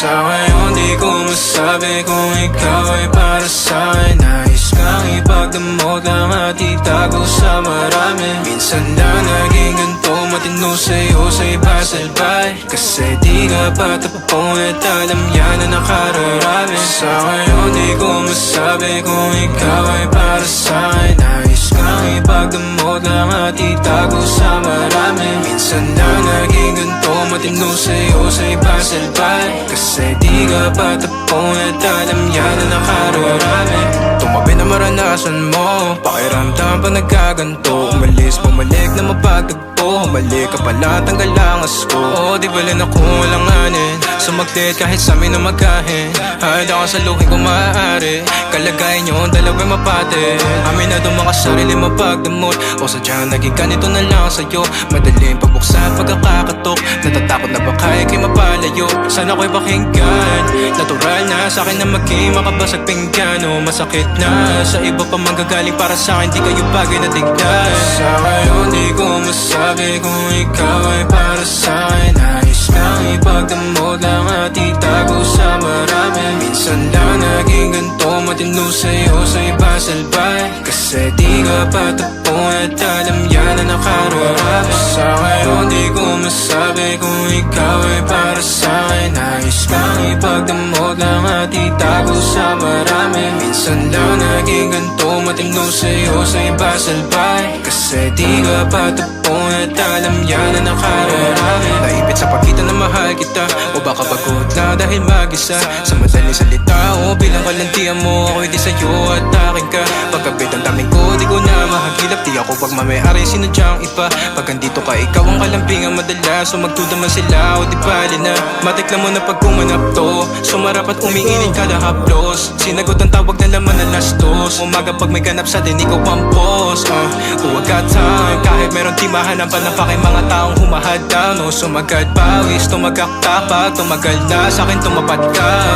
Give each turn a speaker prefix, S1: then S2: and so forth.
S1: Sa ngayon di ko masabi kung ikaw ay para sa'kin. Nais kang ipagdamot lang at itago sa marami. Minsan na naging ganito, matino sa'yo sa iba salbay. Kasi di ka pa tapong at alam yan na nakararami. Sa ngayon di ko masabi kung ikaw ay para sa'kin. Nais kang ipagdamot lang at itago sa marami. Minsan na naging ganito, matino sa'yo sa iba salbay. Kasi di ka pa tapong at alam yan na nakararami. Tumabi na maranasan mo, pakiramdam pa nagkaganto. Umalis, bumalik na mapagtagpo. Humalik ka pala, tanggal ang asko. O di bala na kung walang anin, sumaglit kahit sa amin na magkahin. Handa ka sa luhin kung maaari, kalagayan nyo ang dalawa'y mapate. Amin na doon mga sarili mapagdamot, o sadyang naging ganito na lang sa'yo. Madaling pagbuksan pagkakakatok, natatakot na baka ika'y mapalayo. Sana ko'y pakinggan, natural na sa'kin na maging makabasag pinggan. O masakit na sa iba pa manggagaling, para sa'kin di kayo bagay na tignan. Sa ngayon di ko masabi kung ikaw ay para sa'kin. Nais kang ipagdamot lang at itago sa marami. Minsan lang naging ganito, matino sa'yo sa iba salbay. Kasi di ka pa tapong at alam yan na nakararami. Sa ngayon di ko masabi kung ikaw ay para sa'kin. Nais kang ipagdamot lang at itago sa marami. Minsan lang naging ganito, matino sa'yo sa iba salbay. Kasi di ka pa tapong at alam yan na nakararami. Naipit sa pagkita na mahal kita, o baka pagod na dahil mag-isa. Sa madaling salita o bilang kalantian mo, ako'y di sa'yo at akin ka. Pagkabit ang daming ko, di ko na mahagilap. Di ako pag mamayari, sinadyang iba. Pag andito ka, ikaw ang kalampingan madalas. So magtudaman sila o di bali na. Matikla mo na pag kumanap to, sumarap at umiinit kada haplos. Sinagot ang tawag na laman na lastos. Umaga pag may ganap sa din, ikaw ang boss. Huwag ka time, kahit meron di mahanapan na pa kay mga taong humahad down. O sumagad pawis, tumagak tapag, tumagal na sa'kin tumapat ka.